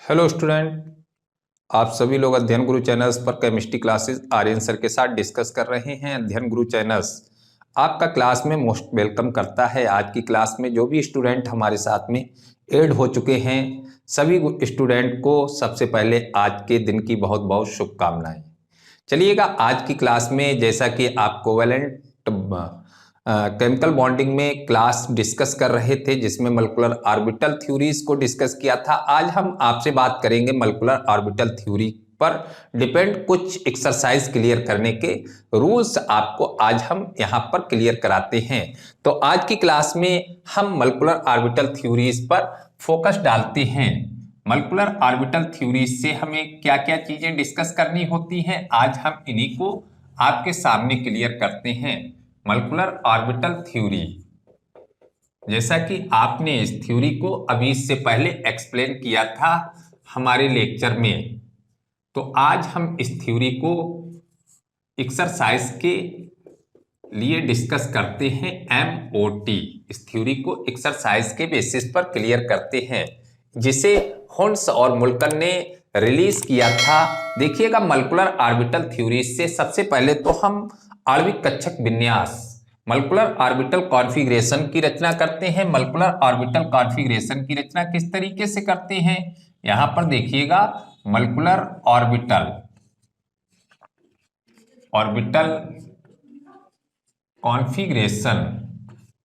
Hello student, आप सभी लोग अध्ययन गुरु चैनल्स पर केमिस्ट्री क्लासेस आर्यन सर के साथ डिस्कस कर रहे हैं। अध्ययन गुरु चैनल्स आपका क्लास में मोस्ट वेलकम करता है। आज की क्लास में जो भी स्टूडेंट हमारे साथ में ऐड हो चुके हैं, सभी स्टूडेंट को सबसे पहले आज के दिन की बहुत बहुत शुभकामनाएं। चलिएगा, आज की क्लास में जैसा कि आप कोवेलेंट केमिकल बॉन्डिंग में क्लास डिस्कस कर रहे थे, जिसमें मॉलिक्यूलर ऑर्बिटल थ्योरीज को डिस्कस किया था। आज हम आपसे बात करेंगे मॉलिक्यूलर ऑर्बिटल थ्योरी पर डिपेंड कुछ एक्सरसाइज क्लियर करने के रूल्स आपको आज हम यहाँ पर क्लियर कराते हैं। तो आज की क्लास में हम मॉलिक्यूलर ऑर्बिटल थ्योरीज पर फोकस डालते हैं। मॉलिक्यूलर ऑर्बिटल थ्योरीज से हमें क्या क्या चीजें डिस्कस करनी होती हैं, आज हम इन्हीं को आपके सामने क्लियर करते हैं। मॉलिक्यूलर ऑर्बिटल थ्योरी, जैसा कि आपने इस थ्योरी को अभी इससे पहले एक्सप्लेन किया था हमारे लेक्चर में, तो आज हम इस थ्योरी को एक्सरसाइज के लिए डिस्कस करते हैं। MOT इस थ्योरी को एक्सरसाइज के बेसिस पर क्लियर करते हैं, जिसे हुंड्स और मुल्कन ने रिलीज किया था। देखिएगा, मॉलिक्यूलर ऑर्बिटल थ्योरी से सबसे पहले तो हम आणविक कक्षक विन्यास, मॉलिक्यूलर ऑर्बिटल कॉन्फ़िगरेशन की रचना करते हैं। मॉलिक्यूलर ऑर्बिटल कॉन्फ़िगरेशन की रचना किस तरीके से करते हैं, यहां पर देखिएगा। मॉलिक्यूलर ऑर्बिटल कॉन्फ़िगरेशन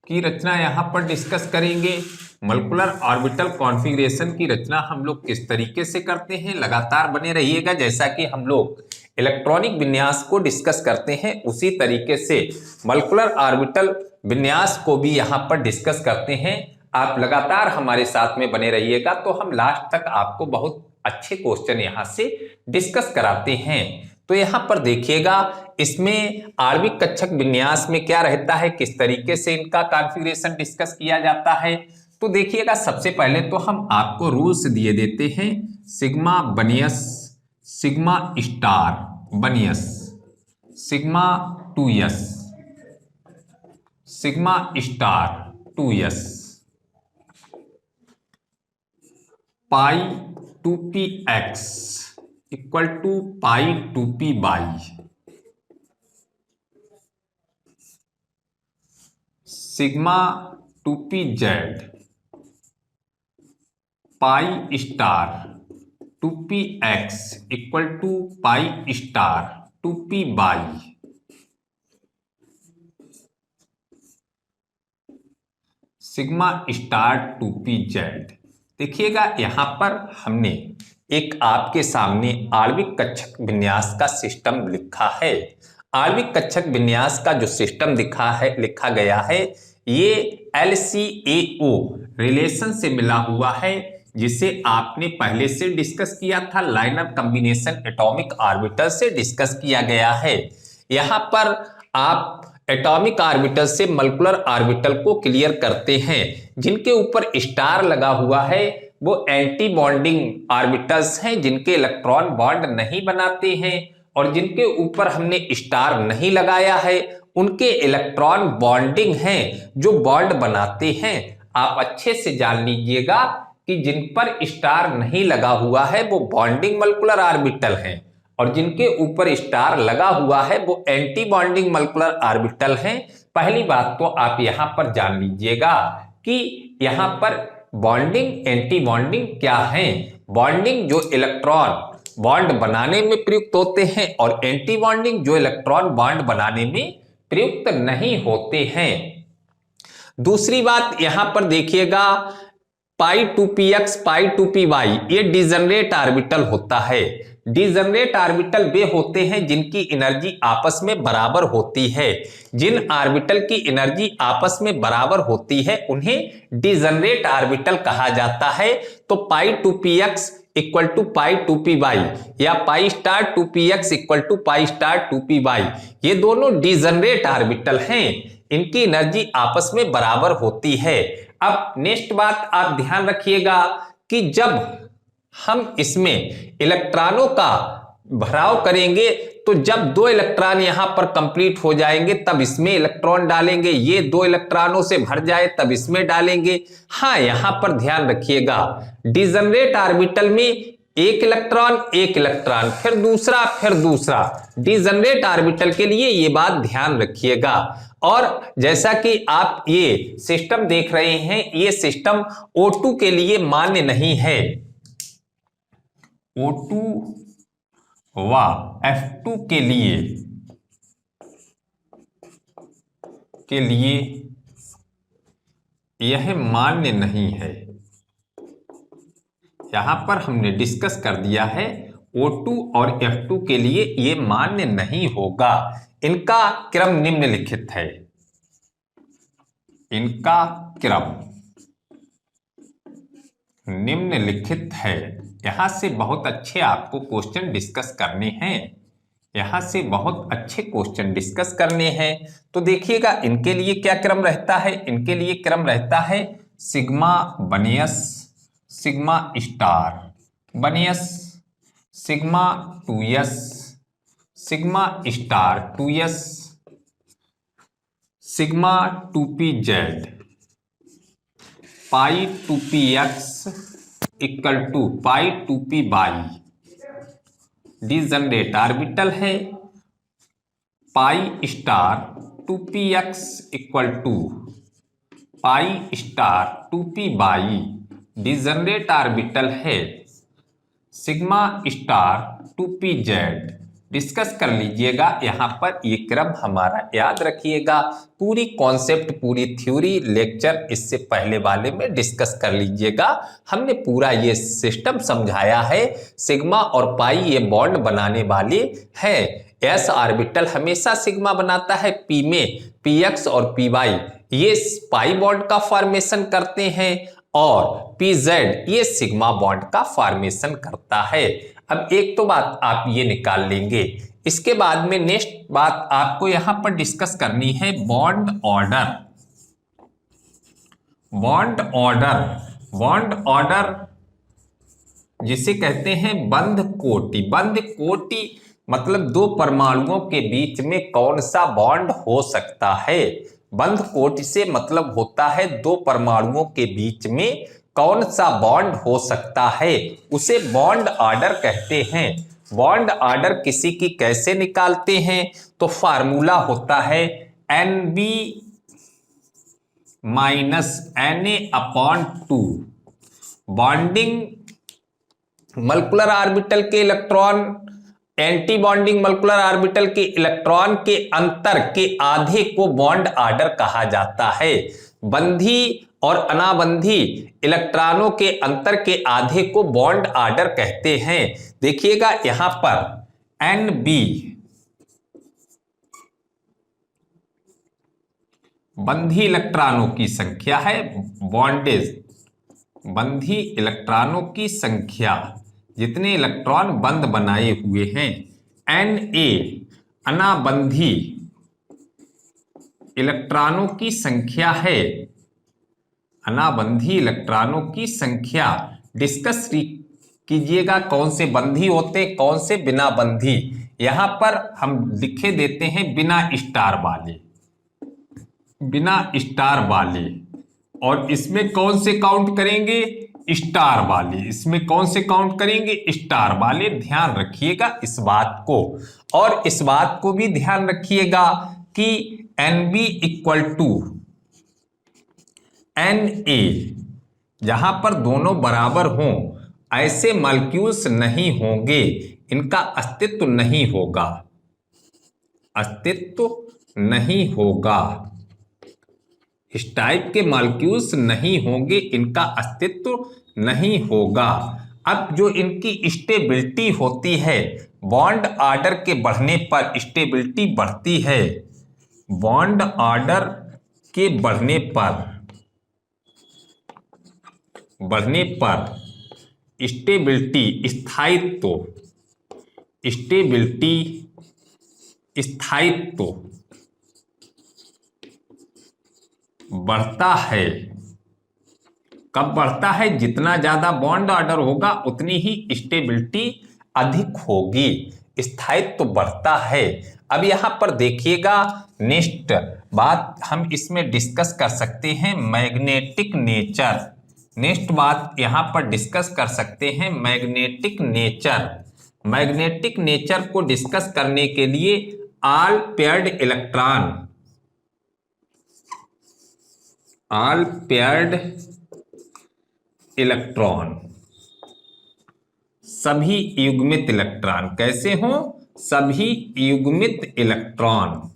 की रचना यहां पर डिस्कस करेंगे। मॉलिक्यूलर ऑर्बिटल कॉन्फ़िगरेशन की रचना हम लोग किस तरीके से करते हैं, लगातार बने रहिएगा। जैसा कि हम लोग इलेक्ट्रॉनिक विन्यास को डिस्कस करते हैं, उसी तरीके से मॉलिक्यूलर ऑर्बिटल विन्यास को भी यहां पर डिस्कस करते हैं। आप लगातार हमारे साथ में बने रहिएगा, तो हम लास्ट तक आपको बहुत अच्छे क्वेश्चन यहां से डिस्कस कराते हैं। तो यहां पर देखिएगा, इसमें आणविक कक्षक विन्यास में क्या रहता है, किस तरीके से इनका कॉन्फ़िगरेशन डिस्कस किया जाता है। तो देखिएगा, सबसे पहले तो हम आपको रूल्स दिए देते हैं। Sigma one s, sigma star one s, sigma 2s, sigma star 2s, pi 2px equal to pi 2py, sigma 2pz pi star 2px equal to pi star 2py, sigma star 2pz। देखिएगा, यहां पर हमने एक आपके सामने आणविक कक्षक विन्यास का सिस्टम लिखा है। आणविक कक्षक विन्यास का जो सिस्टम लिखा गया है, ये LCAO रिलेशन से मिला हुआ है, जिसे आपने पहले से डिस्कस किया था। लाइनर कॉम्बिनेशन एटॉमिक ऑर्बिटल से डिस्कस किया गया है। यहां पर आप एटॉमिक ऑर्बिटल से मॉलिक्यूलर ऑर्बिटल को क्लियर करते हैं। जिनके ऊपर स्टार लगा हुआ है वो एंटी बॉन्डिंग ऑर्बिटल्स हैं, जिनके इलेक्ट्रॉन बॉन्ड नहीं बनाते हैं, और जिनके ऊपर हमने स्टार नहीं लगाया है उनके इलेक्ट्रॉन बॉन्डिंग हैं, जो बॉन्ड बनाते हैं। आप अच्छे से जान लीजिएगा कि जिन पर स्टार नहीं लगा हुआ है वो बॉन्डिंग मॉलिक्यूलर ऑर्बिटल हैं, और जिनके ऊपर स्टार लगा हुआ है वो एंटी बॉन्डिंग मॉलिक्यूलर ऑर्बिटल हैं। पहली बात तो आप यहां पर जान लीजिएगा कि यहां पर बॉन्डिंग एंटी बॉन्डिंग क्या है। बॉन्डिंग जो इलेक्ट्रॉन बॉन्ड बनाने में प्रयुक्त होते हैं, और एंटी बॉन्डिंग जो इलेक्ट्रॉन बॉन्ड बनाने में प्रयुक्त नहीं होते हैं। दूसरी बात यहां पर देखिएगा, पाई 2px पाई 2py ये डिजनरेट ऑर्बिटल होता है। डिजनरेट ऑर्बिटल वे होते हैं जिनकी एनर्जी आपस में बराबर होती है। जिन ऑर्बिटल की एनर्जी आपस में बराबर होती है उन्हें डिजनरेट ऑर्बिटल कहा जाता है। तो पाई 2px equal to pi 2py या pi star 2px equal to pi star 2py, ये दोनों डिजनरेट ऑर्बिटल हैं। इनकी एनर्जी आपस में बराबर होती है। अब नेक्स्ट बात आप ध्यान रखिएगा कि जब हम इसमें इलेक्ट्रॉनों का भराव करेंगे तो जब 2 इलेक्ट्रॉन यहां पर कंप्लीट हो जाएंगे तब इसमें इलेक्ट्रॉन डालेंगे, ये 2 इलेक्ट्रॉनों से भर जाए तब इसमें डालेंगे। हाँ, यहां पर ध्यान रखिएगा, डिजनरेट ऑर्बिटल में एक इलेक्ट्रॉन फिर दूसरा। डिजनरेट ऑर्बिटल के लिए ये बात ध्यान रखिएगा। और जैसा कि आप ये सिस्टम देख रहे हैं, ये सिस्टम O2 के लिए मान्य नहीं है। O2 व F2 के लिए यह मान्य नहीं है। यहां पर हमने डिस्कस कर दिया है O2 और F2 के लिए ये मान्य नहीं होगा। इनका क्रम निम्नलिखित है। इनका क्रम निम्नलिखित है। यहां से बहुत अच्छे आपको क्वेश्चन डिस्कस करने हैं। यहां से बहुत अच्छे क्वेश्चन डिस्कस करने हैं। तो देखिएगा इनके लिए क्या क्रम रहता है। इनके लिए क्रम रहता है sigma one s, sigma star one s, sigma 2s, sigma star 2s, sigma 2pz, pi 2px equal to pi 2py। Degenerate orbital है pi star 2px equal to pi star 2py। Degenerate orbital है सिग्मा स्टार 2pz। डिस्कस कर लीजिएगा यहां पर, ये क्रम हमारा याद रखिएगा। पूरी कॉन्सेप्ट, पूरी थ्योरी लेक्चर इससे पहले वाले में डिस्कस कर लीजिएगा। हमने पूरा ये सिस्टम समझाया है। सिग्मा और पाई ये बॉन्ड बनाने वाले हैं। एस ऑर्बिटल हमेशा सिग्मा बनाता है, पी में px और py ये पाई बॉन्ड का फॉर्मेशन करते हैं और pz ये सिग्मा बॉन्ड का फॉर्मेशन करता है। अब एक तो बात आप ये निकाल लेंगे। इसके बाद में नेक्स्ट बात आपको यहां पर डिस्कस करनी है bond order. Bond order, bond order जिसे कहते हैं बंध कोटि। बंध कोटि मतलब 2 परमाणुओं के बीच में कौन सा बॉन्ड हो सकता है। बंध कोटि से मतलब होता है 2 परमाणुओं के बीच में कौन सा बॉन्ड हो सकता है, उसे बॉन्ड ऑर्डर कहते हैं। बॉन्ड ऑर्डर किसी की कैसे निकालते हैं, तो फार्मूला होता है NB minus Na/2। Bonding molecular orbital के electron, anti bonding molecular orbital के इलेक्ट्रॉन के अंतर के आधे को बॉन्ड ऑर्डर कहा जाता है। बंधी और अनाबंधी इलेक्ट्रॉनों के अंतर के आधे को बॉन्ड ऑर्डर कहते हैं। देखिएगा यहां पर NB बंधी इलेक्ट्रॉनों की संख्या है, बॉन्डेज बंधी इलेक्ट्रॉनों की संख्या, जितने इलेक्ट्रॉन बंद बनाए हुए हैं। Na अनाबंधी इलेक्ट्रॉनों की संख्या है। अनाबंधी इलेक्ट्रॉनों की संख्या डिस्कस कीजिएगा, कौन से बंधी होते कौन से बिना बंधी। यहां पर हम लिखे देते हैं बिना स्टार वाले, बिना स्टार वाले। और इसमें कौन से काउंट करेंगे, स्टार वाले। इसमें कौन से काउंट करेंगे, स्टार वाले। ध्यान रखिएगा इस बात को। और इस बात को भी ध्यान रखिएगा कि NB इक्वल टू Na, जहां पर दोनों बराबर हों ऐसे मॉलिक्यूल्स नहीं होंगे, इनका अस्तित्व नहीं होगा, अस्तित्व नहीं होगा। इस टाइप के मॉलिक्यूल्स नहीं होंगे, इनका अस्तित्व नहीं होगा। अब जो इनकी स्टेबिलिटी होती है, बॉन्ड ऑर्डर के बढ़ने पर स्टेबिलिटी बढ़ती है। बॉन्ड ऑर्डर के बढ़ने पर स्टेबिलिटी, स्थायित्व, स्टेबिलिटी स्थायित्व बढ़ता है। कब बढ़ता है, जितना ज्यादा बॉन्ड ऑर्डर होगा उतनी ही स्टेबिलिटी अधिक होगी, स्थायित्व तो बढ़ता है। अब यहां पर देखिएगा, नेक्स्ट बात हम इसमें डिस्कस कर सकते हैं मैग्नेटिक नेचर। नेक्स्ट बात यहां पर डिस्कस कर सकते हैं मैग्नेटिक नेचर। मैग्नेटिक नेचर को डिस्कस करने के लिए ऑल पेयर्ड इलेक्ट्रॉन, सभी युग्मित इलेक्ट्रॉन कैसे हो, सभी युग्मित इलेक्ट्रॉन।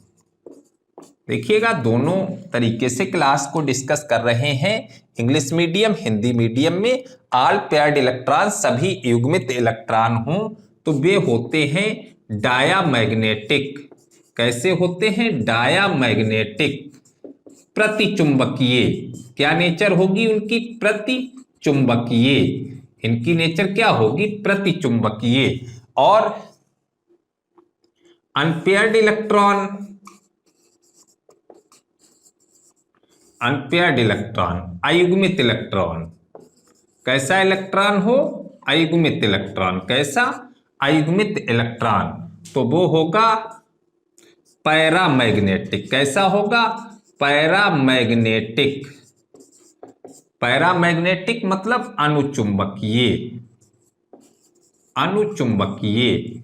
देखिएगा दोनों तरीके से क्लास को डिस्कस कर रहे हैं, इंग्लिश मीडियम हिंदी मीडियम में। ऑल पेयर्ड इलेक्ट्रॉन सभी युग्मित इलेक्ट्रॉन हो तो वे होते हैं डायामैग्नेटिक। कैसे होते हैं, डायामैग्नेटिक, प्रतिचुंबकीय। क्या नेचर होगी उनकी, प्रतिचुंबकीय। इनकी नेचर क्या होगी, प्रतिचुंबकीय। और अनपेयर्ड इलेक्ट्रॉन, अयुग्मित इलेक्ट्रॉन। कैसा इलेक्ट्रॉन हो, अयुग्मित इलेक्ट्रॉन। कैसा, अयुग्मित इलेक्ट्रॉन, तो वो होगा पैरामैग्नेटिक। कैसा होगा, पैरामैग्नेटिक। पैरामैग्नेटिक मतलब अनुचुंबकीय, अनुचुंबकीय।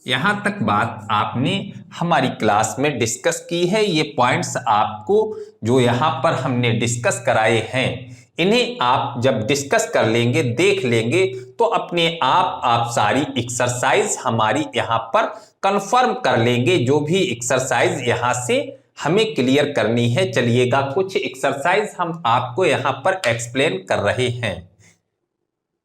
यहां तक बात आपने हमारी क्लास में डिस्कस की है। ये पॉइंट्स आपको जो यहां पर हमने डिस्कस कराए हैं, इन्हें आप जब डिस्कस कर लेंगे, देख लेंगे, तो अपने आप सारी एक्सरसाइज हमारी यहां पर कंफर्म कर लेंगे। जो भी एक्सरसाइज यहां से हमें क्लियर करनी है, चलिएगा कुछ एक्सरसाइज हम आपको यहां पर एक्सप्लेन कर रहे हैं।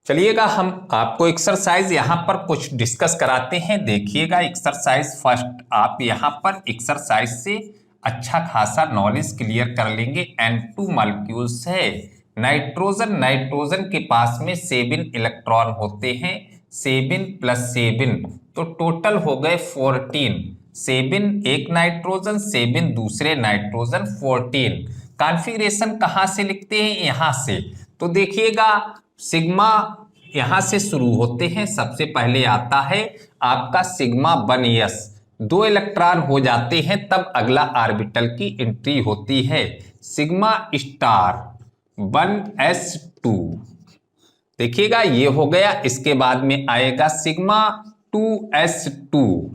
चलिएगा हम आपको एक्सरसाइज यहां पर कुछ डिस्कस कराते हैं। देखिएगा एक्सरसाइज फर्स्ट, आप यहां पर एक्सरसाइज से अच्छा खासा नॉलेज क्लियर कर लेंगे। N2 मॉलिक्यूल्स है नाइट्रोजन के पास में 7 इलेक्ट्रॉन होते हैं, 7 + 7 तो टोटल हो गए 14। 7 एक नाइट्रोजन, 7 दूसरे नाइट्रोजन, 14। कॉन्फ़िगरेशन कहां से लिखते हैं, यहां से। तो देखिएगा सिग्मा यहां से शुरू होते हैं। सबसे पहले आता है आपका सिग्मा 1s, 2 इलेक्ट्रॉन हो जाते हैं तब अगला ऑर्बिटल की एंट्री होती है। सिग्मा स्टार 1s2, देखिएगा ये हो गया। इसके बाद में आएगा सिग्मा 2s2,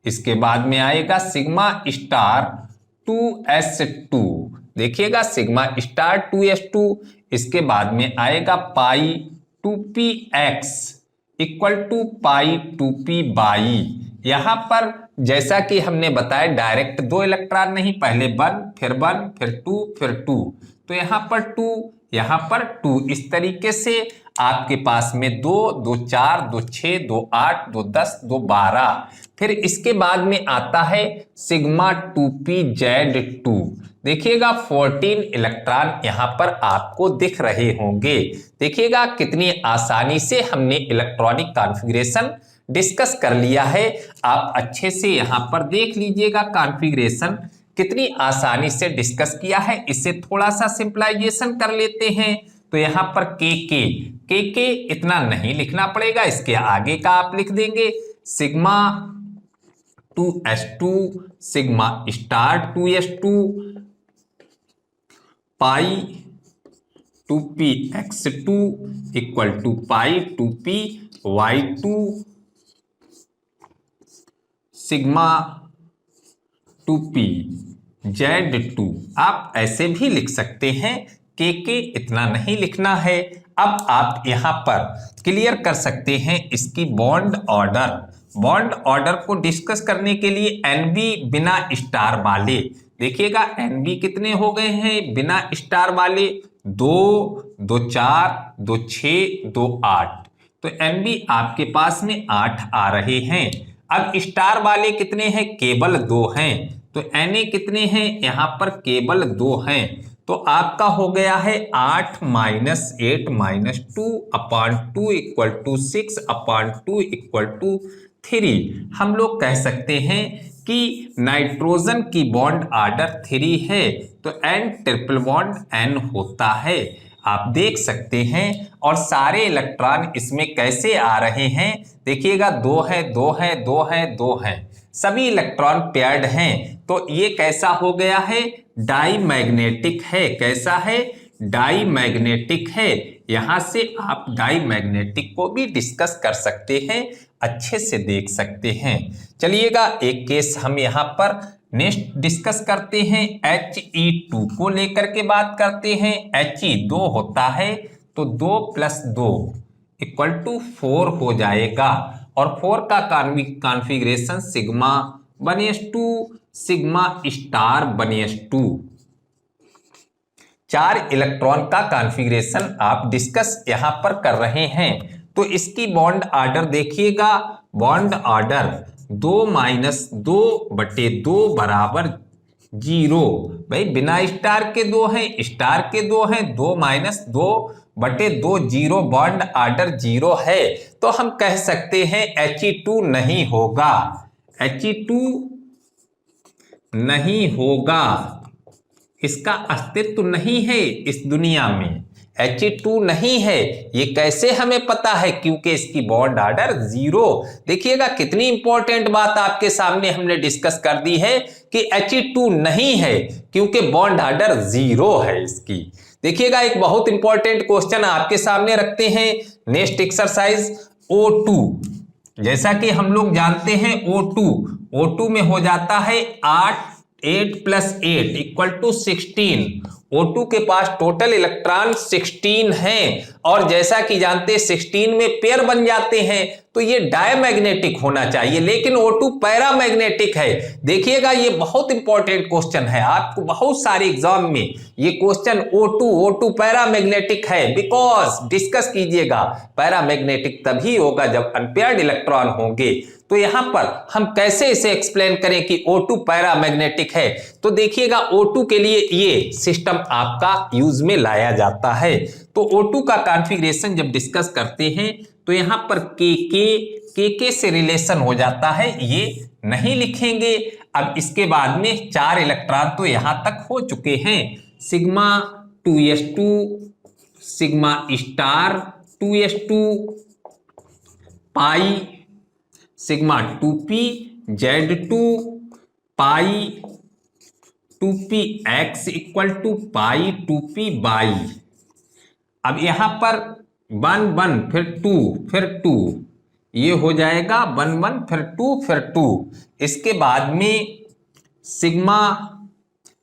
इसके बाद में आएगा सिग्मा स्टार 2s2, देखिएगा सिग्मा स्टार 2s2। इसके बाद में आएगा pi 2px equal to pi 2p by. यहां पर जैसा कि हमने बताया डायरेक्ट 2 इलेक्ट्रॉन नहीं, पहले 1 फिर 1 फिर 2 फिर 2, तो यहां पर 2 यहां पर 2। इस तरीके से आपके पास में 2 2 4 2 6 2 8 2 10 2 12। फिर इसके बाद में आता है सिग्मा 2pz2। देखिएगा 14 इलेक्ट्रॉन यहां पर आपको दिख रहे होंगे। देखिएगा कितनी आसानी से हमने इलेक्ट्रॉनिक कॉन्फ़िगरेशन डिस्कस कर लिया है। आप अच्छे से यहां पर देख लीजिएगा कॉन्फ़िगरेशन कितनी आसानी से डिस्कस किया है। इसे थोड़ा सा सिंपलाइजेशन कर लेते हैं। तो यहां पर के इतना नहीं लिखना पड़ेगा, इसके आगे का आप लिख देंगे। Sigma 2s2 sigma star 2s2 pi 2px2 equal to pi 2py2 sigma 2pz2। आप ऐसे भी लिख सकते हैं, के इतना नहीं लिखना है। अब आप यहां पर क्लियर कर सकते हैं इसकी बॉन्ड ऑर्डर को डिस्कस करने के लिए NB बिना स्टार वाले। देखिएगा NB कितने हो गए हैं बिना स्टार वाले, 2 2 4 2 6 2 8, तो NB आपके पास में 8 आ रहे हैं। अब स्टार वाले कितने हैं, केवल 2 हैं, तो Na कितने हैं, यहां पर केवल 2 हैं। तो आपका हो गया है 8 - 8 - 2/2 इक्वल टू 6/2 इक्वल टू 3। हम लोग कह सकते हैं कि नाइट्रोजन की बॉन्ड ऑर्डर 3 है, तो N ट्रिपल बॉन्ड N होता है। आप देख सकते हैं। और सारे इलेक्ट्रॉन इसमें कैसे आ रहे हैं, देखिएगा 2 है, 2 है, 2 है, 2 है, सभी इलेक्ट्रॉन पेयर्ड हैं। तो ये कैसा हो गया है, डाईमैग्नेटिक है। कैसा है, डाईमैग्नेटिक है। यहां से आप डाईमैग्नेटिक को भी डिस्कस कर सकते हैं, अच्छे से देख सकते हैं। चलिएगा एक केस हम यहां पर नेक्स्ट डिस्कस करते हैं। He2 को लेकर के बात करते हैं। He 2 होता है तो 2 + 2 = 4 हो जाएगा। और 4 का configuration sigma 1s2 sigma star 1s2, 4 electron का कॉन्फ़िगरेशन आप डिस्कस यहां पर कर रहे हैं। तो इसकी बॉन्ड ऑर्डर देखिएगा, बॉन्ड ऑर्डर 2 - 2/2 = 0। भाई बिना स्टार के 2 हैं, स्टार के 2 हैं, 2 - 2/2 0, बॉन्ड ऑर्डर 0 है। तो हम कह सकते हैं He2 नहीं होगा, He2 नहीं होगा, इसका अस्तित्व नहीं है इस दुनिया में, He2 नहीं है। ये कैसे हमें पता है, क्योंकि इसकी बॉन्ड ऑर्डर 0। देखिएगा कितनी इंपॉर्टेंट बात आपके सामने हमने डिस्कस कर दी है कि He2 नहीं है क्योंकि बॉन्ड ऑर्डर 0 है इसकी। देखिएगा एक बहुत इंपॉर्टेंट क्वेश्चन आपके सामने रखते हैं। नेक्स्ट एक्सरसाइज O2, जैसा कि हम लोग जानते हैं O2 में हो जाता है 8 + 8 = 16। O2 के पास टोटल इलेक्ट्रॉन 16 हैं। और जैसा कि जानते हैं 16 में पेयर बन जाते हैं, तो ये डायमैग्नेटिक होना चाहिए, लेकिन O2 पैरामैग्नेटिक है। देखिएगा ये बहुत इंपॉर्टेंट क्वेश्चन है, आपको बहुत सारे एग्जाम में ये क्वेश्चन O2 पैरामैग्नेटिक है, बिकॉज डिस्कस कीजिएगा पैरामैग्नेटिक तभी होगा जब अनपेयर्ड इलेक्ट्रॉन होंगे। तो यहां पर हम कैसे इसे एक्सप्लेन करें कि O2 पैरामैग्नेटिक है। तो देखिएगा O2 के लिए ये सिस्टम आपका यूज में लाया जाता है। तो O2 का कॉन्फ़िगरेशन जब डिस्कस करते हैं तो यहां पर के से रिलेशन हो जाता है, ये नहीं लिखेंगे। अब इसके बाद में 4 इलेक्ट्रॉन तो यहां तक हो चुके हैं, sigma 2s2 sigma star 2s2 pi sigma 2p z2 pi 2px = pi 2p by. अब यहां पर 1 1 फिर 2 फिर 2, ये हो जाएगा 1 1 फिर 2 फिर 2। इसके बाद में सिग्मा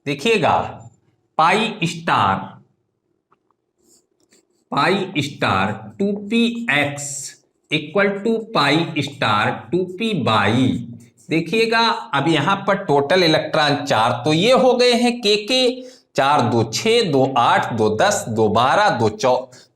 देखिएगा पाई star 2px = pi star 2p by. देखिएगा अब यहां पर टोटल इलेक्ट्रॉन 4 तो ये हो गए हैं के 4 2 6 2 8 2 10 2 12 2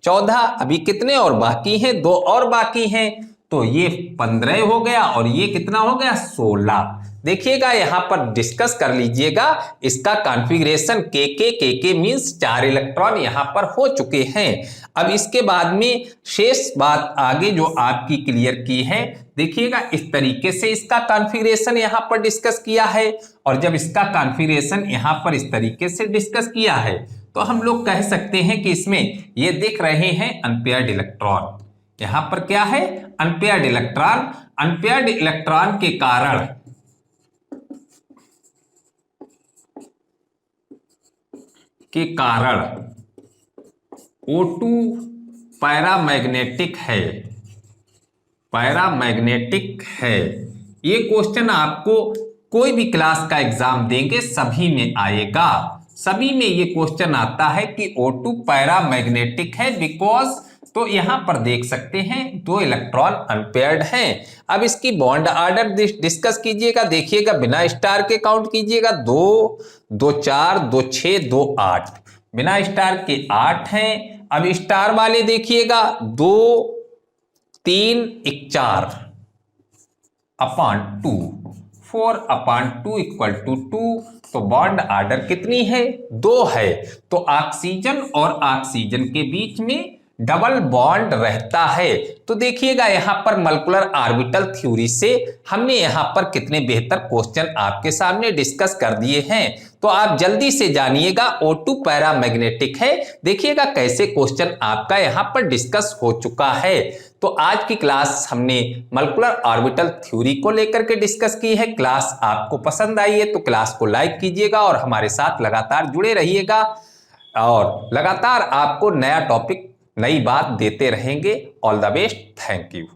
14। अभी कितने और बाकी हैं, 2 और बाकी हैं, तो ये 15 हो गया और ये कितना हो गया 16। देखिएगा यहां पर डिस्कस कर लीजिएगा इसका कॉन्फ़िगरेशन के मींस 4 इलेक्ट्रॉन यहां पर हो चुके हैं। अब इसके बाद में शेष बात आगे जो आपकी क्लियर की है, देखिएगा इस तरीके से इसका कॉन्फ़िगरेशन यहां पर डिस्कस किया है। और जब इसका कॉन्फ़िगरेशन यहां पर इस तरीके से डिस्कस किया है तो हम लोग कह सकते हैं कि इसमें ये दिख रहे हैं अनपेयर्ड इलेक्ट्रॉन। यहां पर क्या है, अनपेयर्ड इलेक्ट्रॉन। अनपेयर्ड इलेक्ट्रॉन के कारण O2 पैरामैग्नेटिक है। ये क्वेश्चन आपको कोई भी क्लास का एग्जाम देंगे सभी में आएगा, सभी में ये क्वेश्चन आता है कि O2 पैरामैग्नेटिक है बिकॉज। तो यहां पर देख सकते हैं 2 इलेक्ट्रॉन अनपेयर्ड हैं। अब इसकी बॉन्ड ऑर्डर डिस्कस कीजिएगा, देखिएगा बिना स्टार के काउंट कीजिएगा 2 2 4 2 6 2 8, बिना स्टार के 8 हैं। अब स्टार वाले देखिएगा 2 3 4 अपॉन 2 4/2 = 2। तो बॉन्ड ऑर्डर कितनी है, 2 है। तो ऑक्सीजन और ऑक्सीजन के बीच में डबल बॉन्ड रहता है। तो देखिएगा यहां पर मॉलिक्यूलर ऑर्बिटल थ्योरी से हमने यहां पर कितने बेहतर क्वेश्चन आपके सामने डिस्कस कर दिए हैं। तो आप जल्दी से जानिएगा O2 पैरामैग्नेटिक है। देखिएगा कैसे क्वेश्चन आपका यहाँ पर डिस्कस हो चुका है। तो आज की क्लास हमने मॉलिक्यूलर ऑर्बिटल थ्योरी को लेकर के डिस्कस की है। क्लास आपको पसंद आई है तो क्लास को लाइक कीजिएगा और हमारे साथ लगातार जुड़े रहिएगा और लगातार आपको नया टॉपिक, नई बात देते रहेंगे। All the best, thank you.